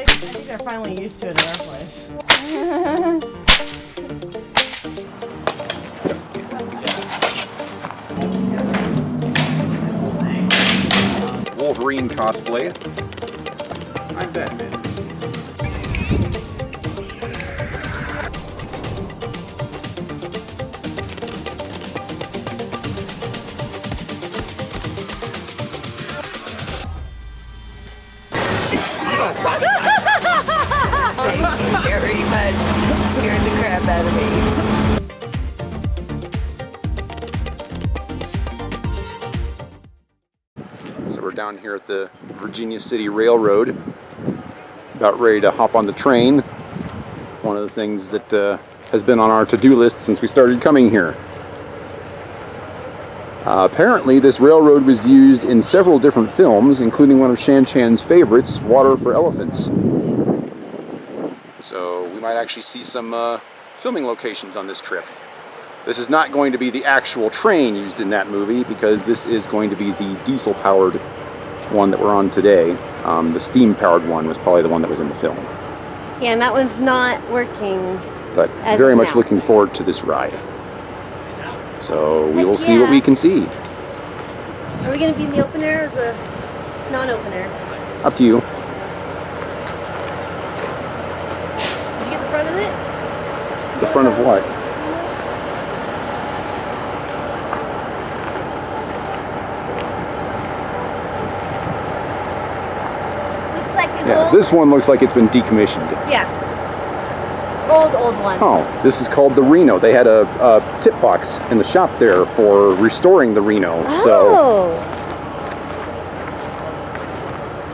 I think they're finally used to it at our place. Wolverine cosplay. I'm Batman. Thank you very much. Scared the crap out of me. So we're down here at the Virginia City Railroad, about ready to hop on the train. One of the things that has been on our to-do list since we started coming here. Apparently this railroad was used in several different films, including one of Shan Chan's favorites, Water for Elephants. So we might actually see some filming locations on this trip. This is not going to be the actual train used in that movie, because this is going to be the diesel-powered one that we're on today. The steam-powered one was probably the one that was in the film. Yeah, and that one's not working. But very much looking forward to this ride. So we will see what we can see. Are we going to be in the open air or the non-open air? Up to you. Did you get the front of it? The front of what? Looks like an Yeah, old... this one looks like it's been decommissioned. Yeah. Old one. Oh, this is called the Reno. They had a tip box in the shop there for restoring the Reno. So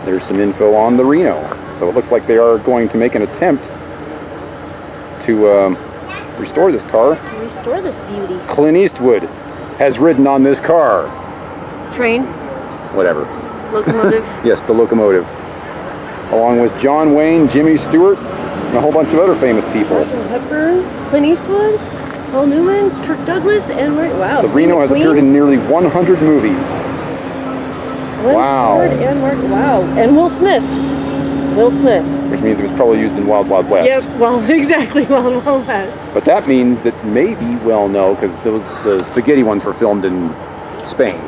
there's some info on the Reno. So it looks like they are going to make an attempt to restore this car. To restore this beauty. Clint Eastwood has ridden on this car. Train. Whatever. Locomotive. Yes, the locomotive. Along with John Wayne, Jimmy Stewart, and a whole bunch of other famous people. Hepburn, Clint Eastwood, Paul Newman, Kirk Douglas, and wow. The Reno has appeared in nearly 100 movies. Glenn Ford and Mark. Wow, and Will Smith. Will Smith. Which means it was probably used in Wild Wild West. Yep. Well, exactly. Wild Wild West. But that means that maybe, well, no, because the spaghetti ones were filmed in Spain.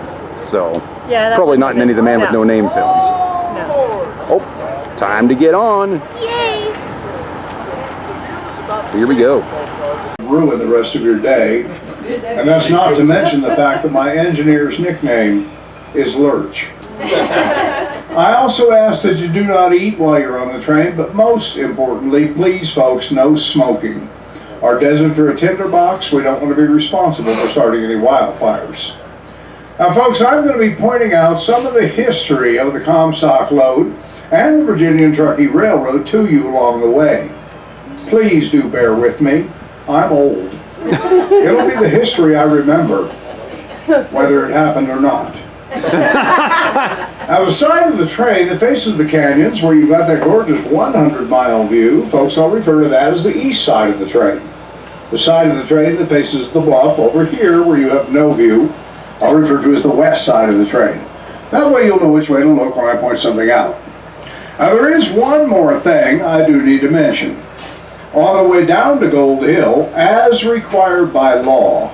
So yeah, probably not in any of the Man with No Name films. No. Oh, time to get on. Yay! Here we go. Ruin the rest of your day, and that's not to mention the fact that my engineer's nickname is Lurch. I also ask that you do not eat while you're on the train, but most importantly, please folks, no smoking. Our deserts are a tinderbox. We don't want to be responsible for starting any wildfires. Now folks, I'm going to be pointing out some of the history of the Comstock Lode and the Virginia and Truckee Railroad to you along the way. Please do bear with me. I'm old. It'll be the history I remember, whether it happened or not. Now the side of the train that faces the canyons, where you've got that gorgeous 100-mile view, folks, I'll refer to that as the east side of the train. The side of the train that faces the bluff over here, where you have no view, I'll refer to as the west side of the train. That way you'll know which way to look when I point something out. Now there is one more thing I do need to mention. On the way down to Gold Hill, as required by law,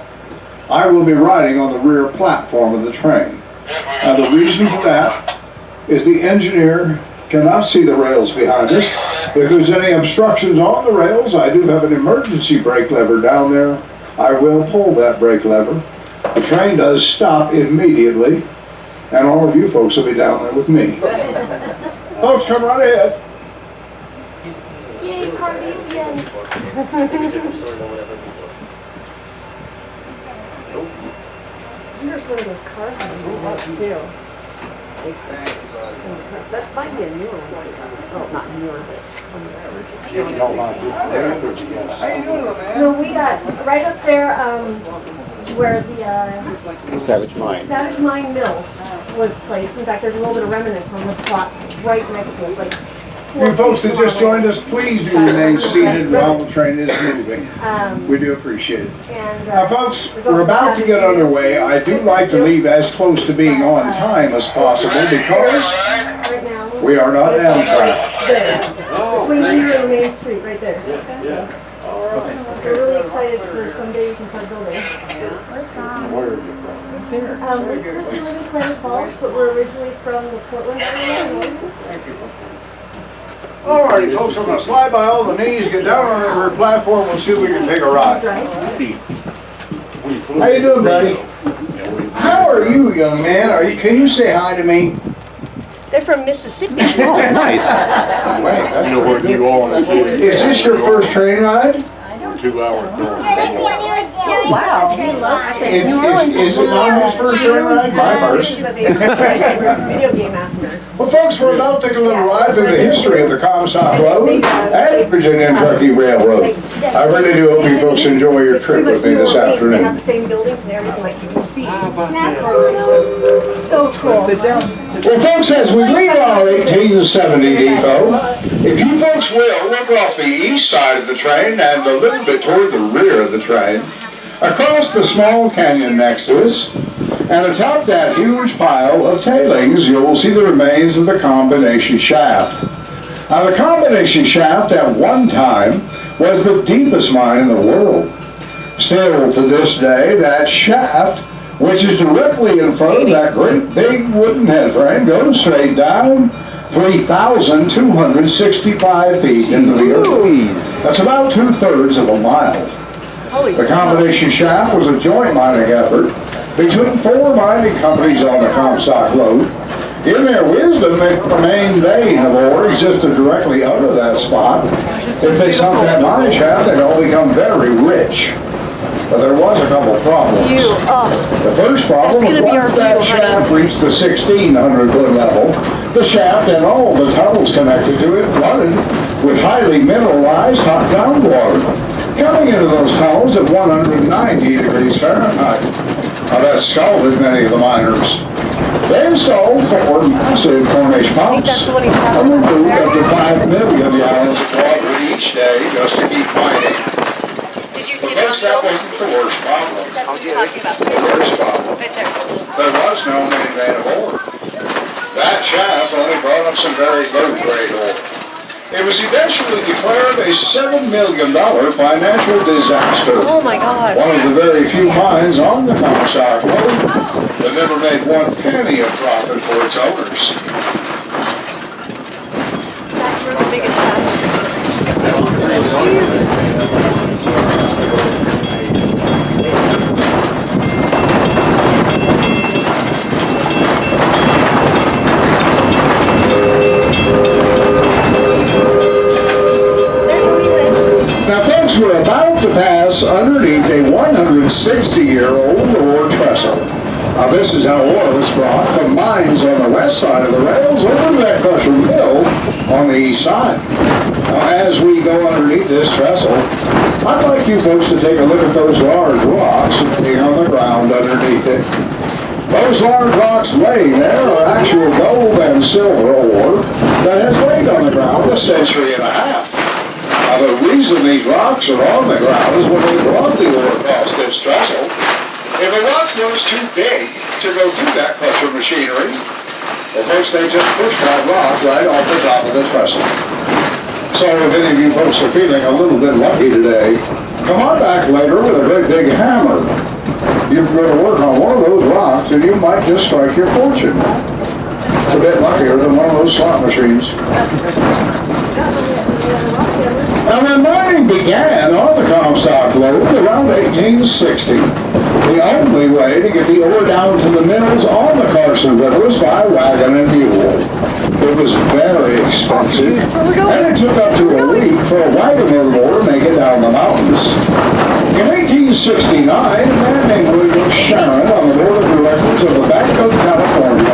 I will be riding on the rear platform of the train. Now the reason for that is the engineer cannot see the rails behind us. If there's any obstructions on the rails, I do have an emergency brake lever down there. I will pull that brake lever. The train does stop immediately, and all of you folks will be down there with me. Folks, come right ahead. Yay, party again. Here's one of those cars that you love too. That might be a newer one. Oh, not newer, but no, we got right up there where the Savage Mine. Savage Mine Mill was placed. In fact, there's a little bit of remnants on the spot right next to it. Like You folks that just joined us, please do remain seated while the train is moving. We do appreciate it. Now folks, we're about to get underway. I do like to leave as close to being on time as possible because we are not Amtrak. There. Between here and the main street, right there. Yeah. We're really excited for someday we can start building. Where's Mom? Where are you from? We currently live in Clinton Falls, but we're originally from the Portland area. Alrighty, folks, I'm gonna slide by all the knees, get down on the platform, we'll see if we can take a ride. How you doing, buddy? How are you, young man? Can you say hi to me? They're from Mississippi. Oh, nice. Wait, You know where you are on the is this your first train ride? 2 hours north. Wow. Is it Mommy's first train ride? My first. Video game after. Well, folks, we're about to take a little ride through the history of the Comstock Road and Virginia and Truckee Railroad. I really do hope you folks enjoy your trip with me this They have the afternoon. same buildings and everything like you can see. How about that? So cool. Sit down. Well, folks, as we leave our 1870 depot, if you folks will, look off the east side of the train and a little bit toward the rear of the train, across the small canyon next to us, and atop that huge pile of tailings, you will see the remains of the combination shaft. Now, the combination shaft at one time was the deepest mine in the world. Still, to this day, that shaft, which is directly in front of that great big wooden head frame, goes straight down 3,265 feet into the earth. That's about 2/3 of a mile. The combination shaft was a joint mining effort between 4 mining companies on the Comstock Road. In their wisdom, they thought the main vein of ore existed directly under that spot. If they sunk that mine shaft, they'd all become very rich. But there was a couple problems. The first problem was once that shaft reached the 1,600 foot level, the shaft and all the tunnels connected to it flooded with highly mineralized hot groundwater, coming into those tunnels at 190 degrees Fahrenheit. Now that scalded many of the miners. They installed 4 massive Cornish pumps and removed up to 5 million gallons of water each day just to keep mining. But folks, that wasn't the worst problem. The worst problem. There was no main vein of ore. That shaft only brought up some very low-grade ore. It was eventually declared a $7 million financial disaster. Oh my God. One of the very few mines on the Comstock Road that never made 1 penny of profit for its owners. That's where the biggest challenge Now, folks, we're about to pass underneath a 160-year-old ore trestle. Now, this is how ore was brought from mines on the west side of the rails over to that crusher mill on the east side. Now, as we go underneath this trestle, I'd like you folks to take a look at those large rocks laying on the ground underneath it. Those large rocks laying there are actual gold and silver ore that has laid on the ground a century and a half. Now, the reason these rocks are on the ground is when they brought the ore across this trestle, if a rock was too big to go through that crusher machinery, well, folks, they just pushed that rock right off the top of the trestle. So if any of you folks are feeling a little bit lucky today, come on back later with a great big hammer. You can go to work on one of those rocks and you might just strike your fortune. It's a bit luckier than one of those slot machines. Now, when mining began on the Comstock Road around 1860, the only way to get the ore down to the mills on the Carson River was by wagon and mule. It was very expensive, and it took up to a week for a wagon load of ore to make it down the mountains. In 1869, a man named William Sharon on the board of directors of the Bank of California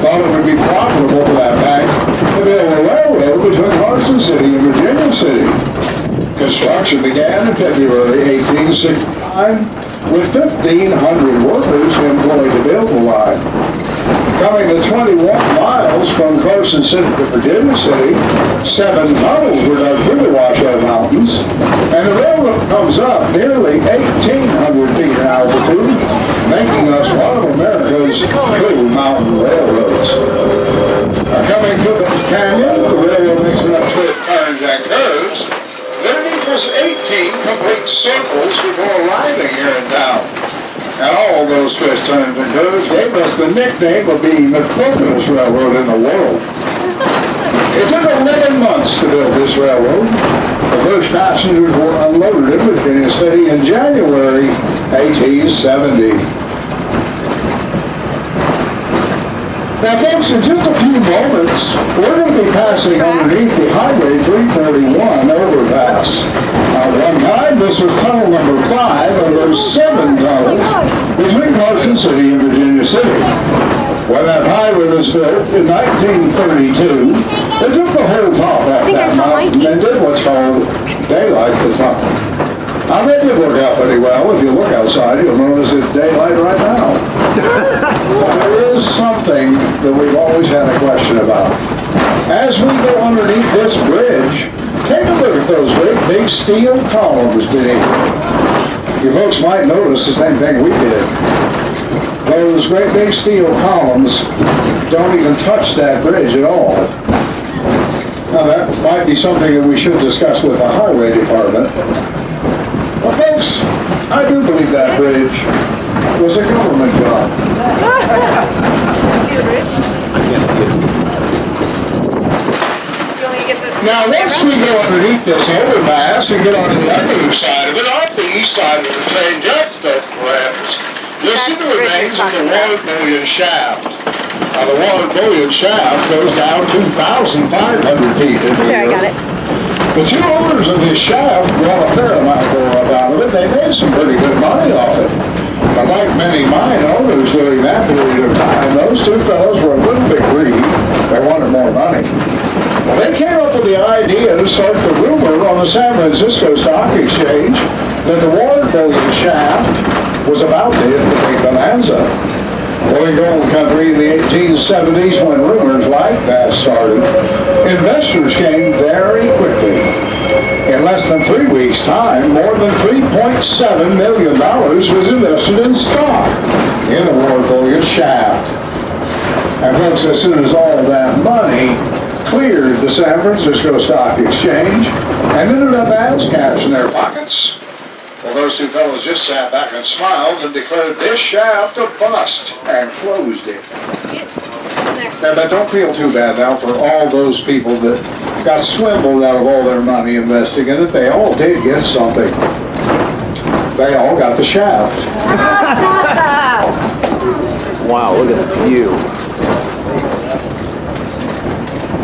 thought it would be profitable for that bank to build a railroad between Carson City and Virginia City. Construction began in February 1869 with 1,500 workers employed to build the line. Coming the 21 miles from Carson City to Virginia City, 7 tunnels were dug through the Washoe Mountains, and the railroad comes up nearly 1,800 feet in altitude, making us one of America's true mountain railroads. Coming through the canyon, the railroad makes it 8 circles before arriving here in town. And all those twists, turns, and curves gave us the nickname of being the crookedest railroad in the world. It took 11 months to build this railroad. The first passengers were unloaded in Virginia City in January 1870. Now folks, in just a few moments, we're going to be passing underneath the Highway 341 overpass. One time, this was tunnel number 5 of those 7 tunnels between Carson City and Virginia City. When that highway was built in 1932, they took the whole top off that mountain and did what's called daylight the tunnel. Now that did work out pretty well. If you look outside, you'll notice it's daylight right now. But there is something that we've always had a question about. As we go underneath this bridge, take a look at those great big steel columns beneath it. You folks might notice the same thing we did. Those great big steel columns don't even touch that bridge at all. Now that might be something that we should discuss with the highway department. Well folks, I do believe that bridge was a government job. You see the bridge? I can't see it. You want me to get the... Now, once we go underneath this overpass and get on the other side of it, off the east side of the train, just over perhaps, you'll see That's the the bridge remains you're of the talking Warwick Bullion Shaft. Now, the Warwick Bullion Shaft goes down 2,500 feet into the Okay, I got earth. it. The two owners of this shaft brought a fair amount of ore up out of it. They made some pretty good money off it. But like many mine owners during that period of time, those two fellows were a little bit greedy. They wanted more money. Well, they came up with the idea to start the rumor on the San Francisco Stock Exchange that the Warwick Bullion Shaft was about to hit the big bonanza. Well, in gold country in the 1870s, when rumors like that started, investors came very quickly. In less than 3 weeks' time, more than $3.7 million was invested in stock in the Warwick Bullion Shaft. And folks, as soon as all of that money cleared the San Francisco Stock Exchange and ended up as cash in their pockets, well, those two fellows just sat back and smiled and declared this shaft a bust and closed it. Now, but don't feel too bad now for all those people that got swindled out of all their money investing in it. They all did get something. They all got the shaft. Wow, look at this view.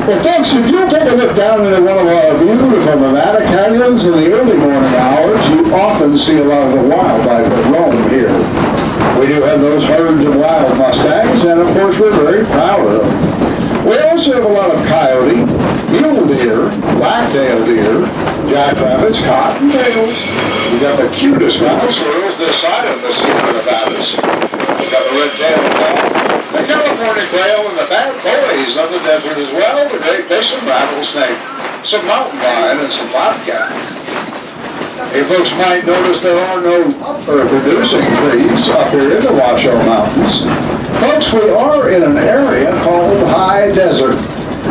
Well, folks, if you'll take a look down into one of our beautiful Nevada canyons in the early morning hours, you often see a lot of the wildlife that roam here. We do have those herds of wild mustangs, and of course we're very proud of them. We also have a lot of coyote, mule deer, black-tailed deer, jackrabbits, cottontails. We've got the cutest mouse squirrels this side of the Sierra Nevadas. We've got the red-tailed hawk, the California quail, and the bad boys of the desert as well, the Great Basin rattlesnake, some mountain lion, and some bobcat. You folks might notice there are no producing trees up here in the Washoe Mountains. Folks, we are in an area called high desert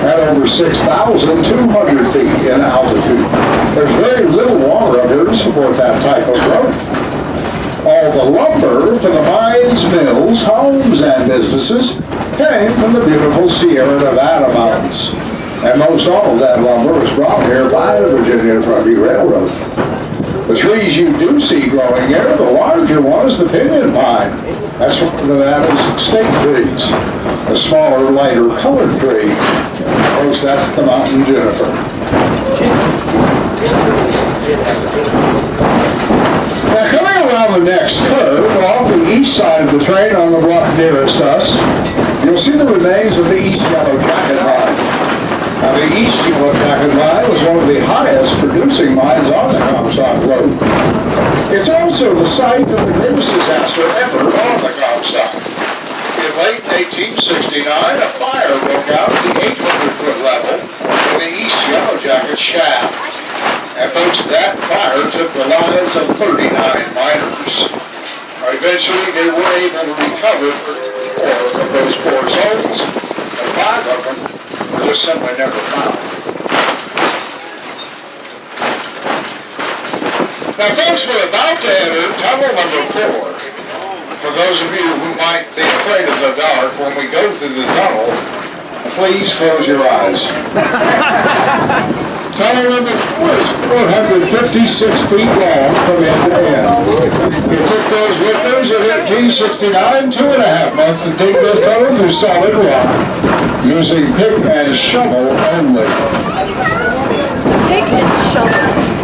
at over 6,200 feet in altitude. There's very little water up here to support that type of growth. All the lumber for the mines, mills, homes, and businesses came from the beautiful Sierra Nevada mountains. And most all of that lumber was brought here by the Virginia Truckee Railroad. The trees you do see growing here, the larger one is the pinyon pine. That's one of Nevada's state trees. The smaller, lighter colored tree, folks, that's the mountain juniper. Now, coming around the next curve, off the east side of the train on the bluff nearest us, you'll see the remains of the East Yellow Jacket mine. Now, the East Yellow Jacket mine was one of the highest producing mines on the Comstock Lode. It's also the site of the greatest disaster ever on the Comstock. In late 1869, a fire broke out at the 800-foot level in the East Yellow Jacket shaft. And folks, that fire took the lives of 39 miners. Eventually, they were able to recover 4 of those 4 souls, and 5 of them were just simply never found. Now, folks, we're about to enter tunnel number 4. For those of you who might be afraid of the dark, when we go through the tunnel, please close your eyes. Tunnel number 4 is 456 feet long from end to end. It took those victims in 1869 2.5 months to dig this tunnel through solid rock, using pick and shovel only. Pick and shovel.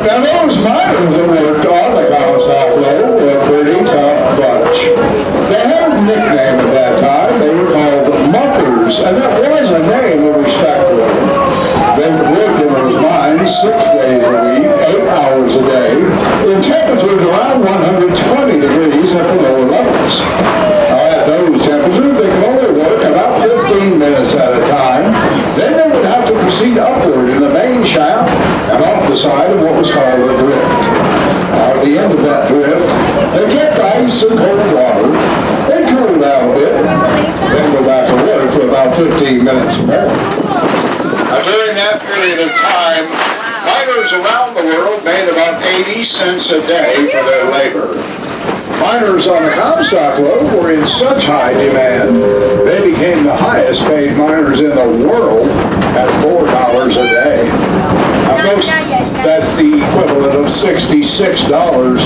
Now those miners that worked on the Comstock Lode were a pretty tough bunch. They had a nickname at that time. They were called muckers, and that was a name of respect for them. They would work in those mines 6 days a week, 8 hours a day, in temperatures around 120 degrees at the lower levels. Now at those temperatures, they could only work about 15 minutes at a time. Then they would have to proceed upward in the main shaft and off the side of what was called a drift. At the end of that drift, they kept ice and cold water. They cooled down a bit, then go back to work for about 15 minutes more. During that period of time, miners around the world made about 80 cents a day for their labor. Miners on the Comstock Lode were in such high demand, they became the highest paid miners in the world at $4 a day. Now, folks, that's the equivalent of $66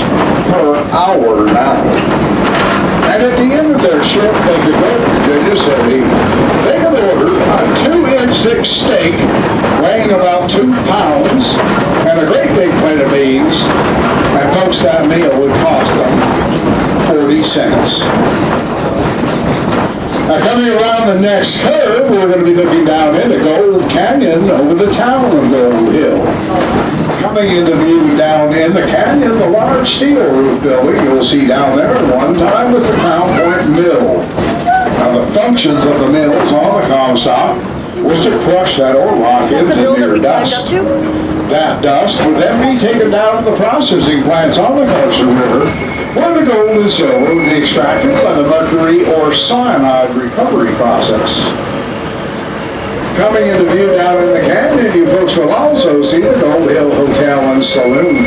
per hour now. And at the end of their shift, they could go to Virginia City. They could order a 2-inch thick steak weighing about 2 pounds and a great big plate of beans. And folks, that meal would cost them 40 cents. Now coming around the next curve, we're going to be looking down into Gold Canyon over the town of Gold Hill. Coming into view down in the canyon, the large steel roof building you'll see down there at one time was the Crown Point Mill. Now the functions of the mills on the Comstock was to crush that ore rock into near dust. That dust would then be taken down to the processing plants on the Carson River, where the gold and silver would be extracted by the mercury or cyanide recovery process. Coming into view down in the canyon, you folks will also see the Gold Hill Hotel and Saloon.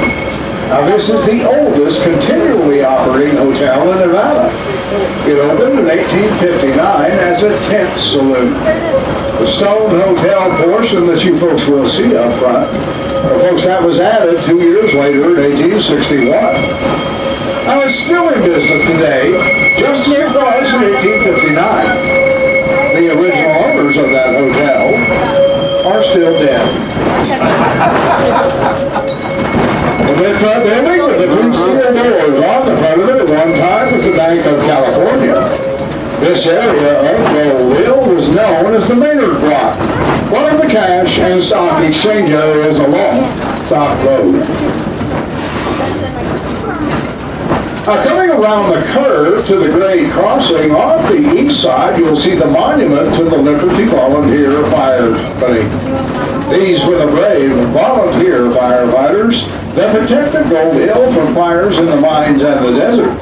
Now this is the oldest continually operating hotel in Nevada. It opened in 1859 as a tent saloon. The stone hotel portion that you folks will see up front, well, folks, that was added 2 years later in 1861. Now it's still in business today, just as it was in 1859. The original owners of that hotel are still dead. The big front building with the 2 steel doors on the front of it at one time was the Bank of California. This area of Gold Hill was known as the Maynard Block, one of the cash and stock exchange areas along Stock Road. Now coming around the curve to the grade crossing off the east side, you'll see the monument to the Liberty Volunteer Fire Company. These were the brave volunteer firefighters that protected Gold Hill from fires in the mines and the desert.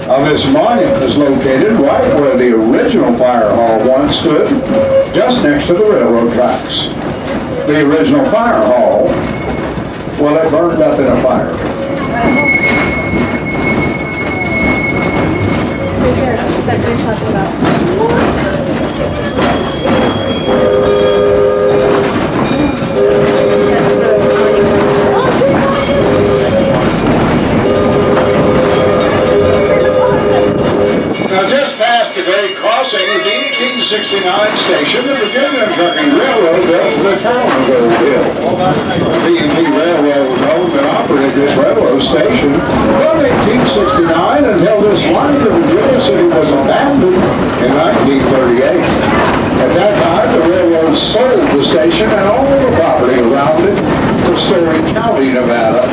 Now this monument is located right where the original fire hall once stood, just next to the railroad tracks. The original fire hall, well, it burned up in a fire. That's what he's talking about. Now just past the grade crossing is the 1869 station the Virginia Trucking Railroad built for the town of Gold Hill. B&T Railroad was owned and operated this railroad station from 1869 until this line of Virginia City was abandoned in 1938. At that time, the railroad sold the station and all the property around it to Story County, Nevada,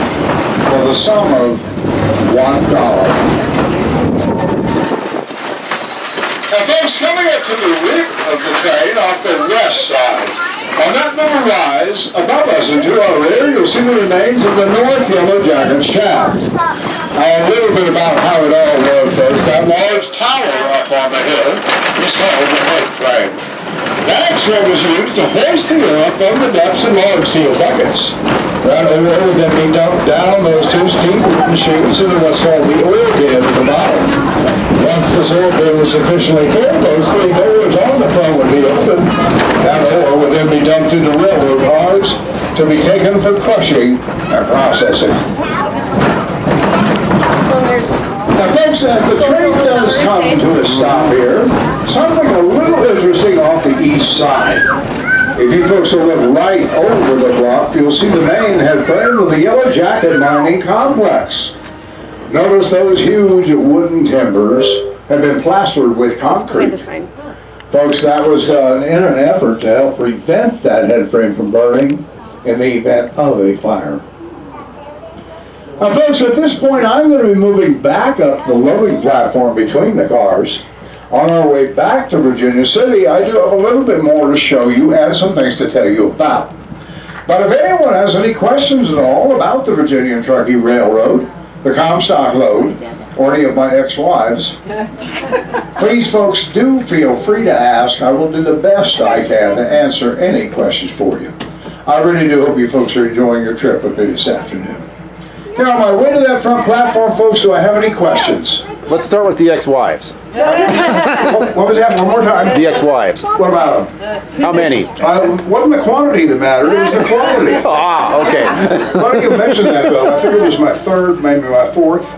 for the sum of $1. Now folks, coming up to the rear of the train off the west side, on that little rise above us and to our rear, you'll see the remains of the North Yellow Jacket shaft. Now a little bit about how it all worked first. That large tower up on the hill It's called the head frame. That spread was used to hoist the oil from the depths in log steel buckets. That oil would then be dumped down those two steep wooden chutes into what's called the oil bin at the bottom. Once this oil bin was sufficiently filled, those three doors on the front would be opened. That oil would then be dumped into railroad cars to be taken for crushing and processing. Now folks, as the train does come to a stop here, something a little interesting off the east side. If you folks will look right over the block, you'll see the main head frame of the Yellow Jacket Mining Complex. Notice those huge wooden timbers have been plastered with concrete. Folks, that was done in an effort to help prevent that head frame from burning in the event of a fire. Now folks, at this point I'm going to be moving back up the loading platform between the cars. On our way back to Virginia City, I do have a little bit more to show you and some things to tell you about. But if anyone has any questions at all about the Virginia and Truckee Railroad, the Comstock load, or any of my ex-wives, please folks do feel free to ask. I will do the best I can to answer any questions for you. I really do hope you folks are enjoying your trip with me this afternoon. Now, on my way to that front platform, folks, do I have any questions? Let's start with the ex-wives. What was that? One more time. The ex-wives. What about them? How many? Wasn't the quantity that mattered, it was the quality. Ah, okay. Funny you mentioned that, Bill. I think it was my third, maybe my fourth.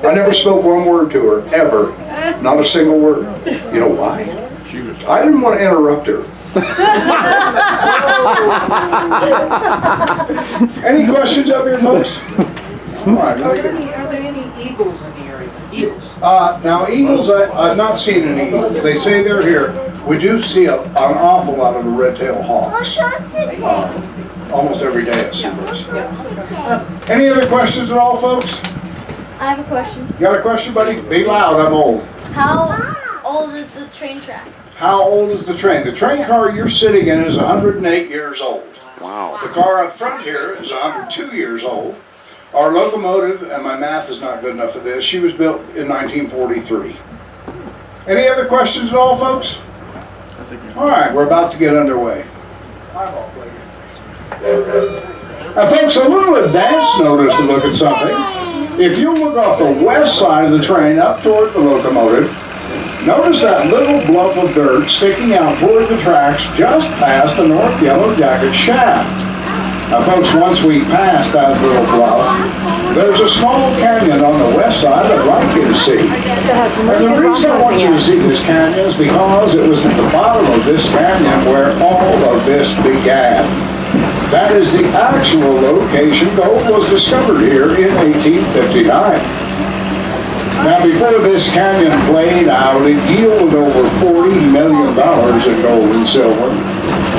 I never spoke one word to her, ever. Not a single word. You know why? I didn't want to interrupt her. Any questions up here, folks? All right, Are there any eagles in the area? Eagles? now eagles, I've not seen any eagles. They say they're here. We do see an awful lot of the red-tailed hawks. Almost every day I see those. Any other questions at all, folks? I have a question. You got a question, buddy? Be loud, I'm old. How old is the train track? How old is the train? The train car you're sitting in is 108 years old. Wow. The car up front here is 102 years old. Our locomotive, and my math is not good enough for this, she was built in 1943. Any other questions at all, folks? All right, we're about to get underway. Now, folks, a little advance notice to look at something. If you look off the west side of the train up toward the locomotive, notice that little bluff of dirt sticking out toward the tracks just past the North Yellow Jacket shaft. Now folks, once we pass that little bluff, there's a small canyon on the west side I'd like you to see. And the reason I want you to see this canyon is because it was at the bottom of this canyon where all of this began. That is the actual location gold was discovered here in 1859. Now, before this canyon played out, it yielded over $40 million in gold and silver.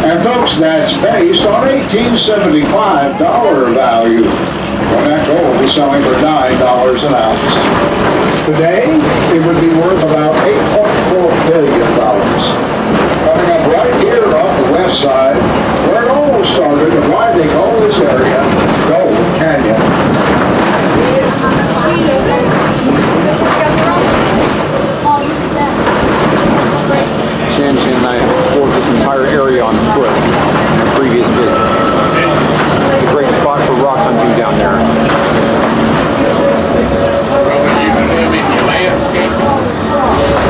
And folks, that's based on 1875 dollar value, when that gold was selling for $9 an ounce. Today, it would be worth about $8.4 billion. Coming up right here off the west side, where it all started and why they call this area Gold Canyon. Shan Chan and I have explored this entire area on foot in a previous visit. It's a great spot for rock hunting down there. You live in your landscape.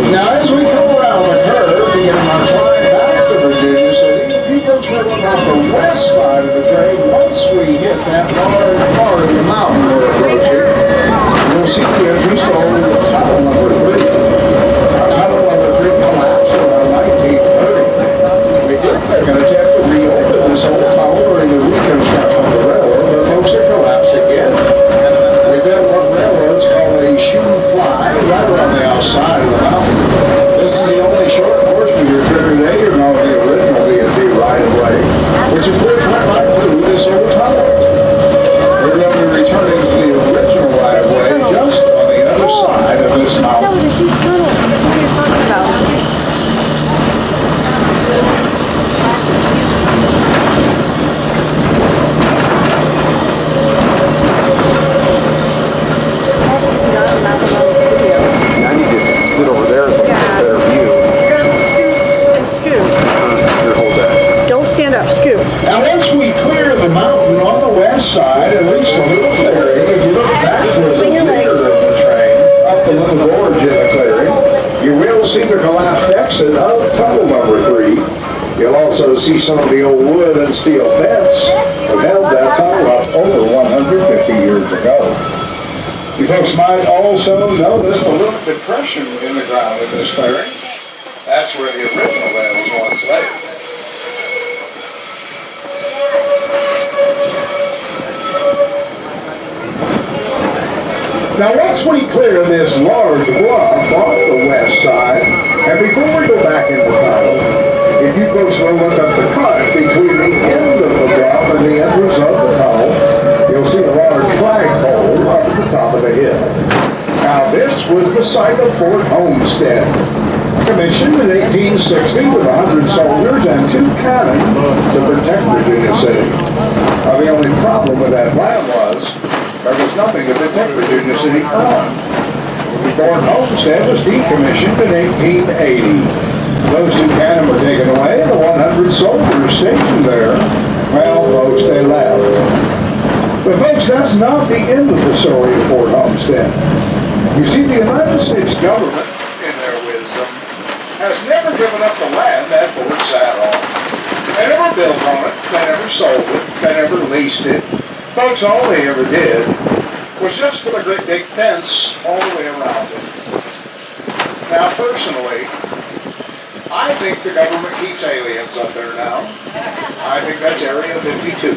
Now, as we come around the curve, beginning our climb back to Virginia City, you folks may look off the west side of the train. Once we hit that large part of the mountain we're approaching, you'll see the entrance to tunnel number 3. Tunnel number 3 collapsed around 1930. We did make an attempt to reopen this old tunnel during the reconstruction of the railroad, but folks, it collapsed again. We built what railroads call a shoe fly right around the outside of the mountain. This is the only short portion of your trip today. You're going to the original B&B right away, which of course went right through this old tunnel. We're going to return this That mountain. was a huge tunnel. That's what he was talking about. It's hard to get on that video. I need to sit over there so I can get a better view. You're gonna scoot and scoot. Here, hold that. Don't stand up, scoot. Now once we clear the mountain on the west side, at least a little clearing, if you look back towards the Swing your rear legs. of the train, up the little gorge in the clearing, you will see the collapsed exit of tunnel number 3. You'll also see some of the old wood and steel fence that held that tunnel up over 150 years ago. You folks might also notice a little depression in the ground in this clearing. That's where the original well was once laid. Now once we clear this large bluff off the west side, and before we go back in the tunnel, if you folks will look up the cut between the end of the bluff and the entrance of the tunnel, you'll see a large flagpole up at the top of the hill. Now this was the site of Fort Homestead, commissioned in 1860 with 100 soldiers and 2 cannon to protect Virginia City. Now the only problem with that plan was there was nothing to protect Virginia City from. Fort Homestead was decommissioned in 1880. Those 2 cannon were taken away, the 100 soldiers stationed there, well, folks, they left. But folks, that's not the end of the story of Fort Homestead. You see, the United States government, in their wisdom, has never given up the land that Fort sat on. They never built on it, they never sold it, they never leased it. Folks, all they ever did was just put a great big fence all the way around it. Now, personally, I think the government keeps aliens up there now. I think that's Area 52.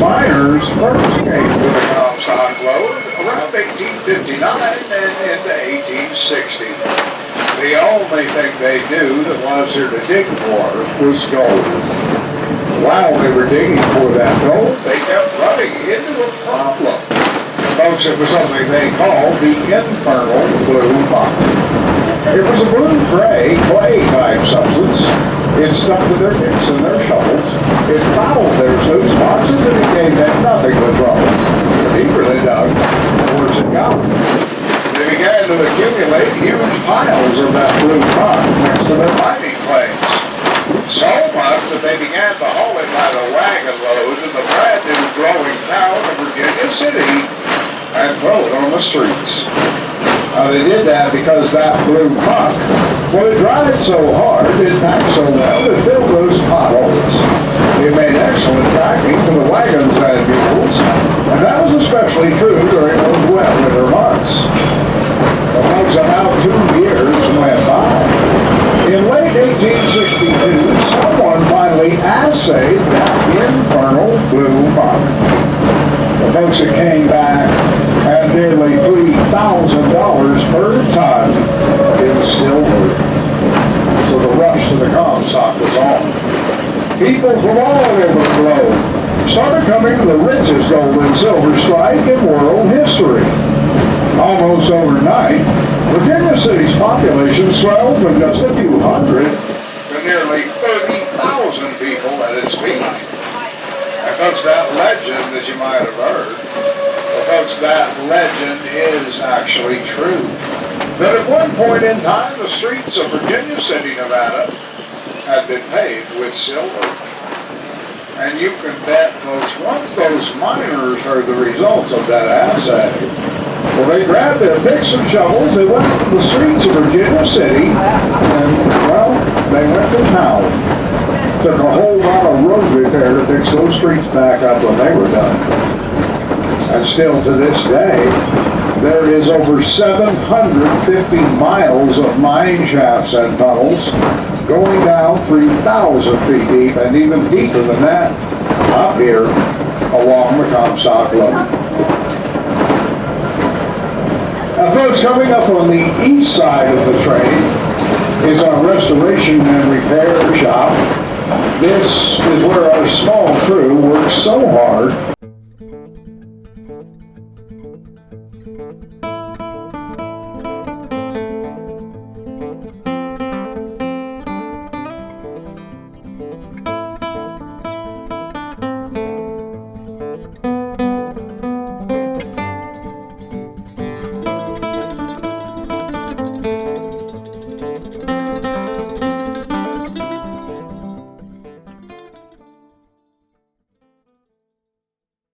Miners first came to the Comstock Lode around 1859 and into 1860. The only thing they knew that was here to dig for was gold. While they were digging for that gold, they kept running into a problem. Folks, it was something they called the infernal blue muck. It was a blue-gray clay-type substance. It stuck to their picks and their shovels. It fouled their sluice boxes and it gave them nothing but trouble. The deeper they dug, the worse it got. They began to accumulate huge piles of that blue muck next to their mining claims. So much that they began to haul it by the wagon loads in the brand new growing town of Virginia City and throw it on the streets. Now they did that because that blue muck, well, it dried so hard, it packed so well, it filled those potholes. It made excellent tracking for the wagons and mules, and that was especially true during those wet winter months. Well, folks, about 2 years went by. In late 1862, someone finally assayed that infernal blue muck. The folks that came back had nearly $3,000 per ton in silver. So the rush to the Comstock was on. People from all over the globe started coming to the richest gold and silver strike in world history. Almost overnight, Virginia City's population swelled from just a few hundred to nearly 30,000 people at its peak. And folks, that legend, as you might have heard, well, folks, that legend is actually true. That at one point in time, the streets of Virginia City, Nevada, had been paved with silver. And you can bet, folks, once those miners heard the results of that assay, well, they grabbed their picks and shovels, they went to the streets of Virginia City, and, well, they went to town. Took a whole lot of road repair to fix those streets back up when they were done. And still to this day, there is over 750 miles of mine shafts and tunnels going down 3,000 feet deep and even deeper than that up here along the Comstock Lake. Now folks, coming up on the east side of the train is our restoration and repair shop. This is where our small crew works so hard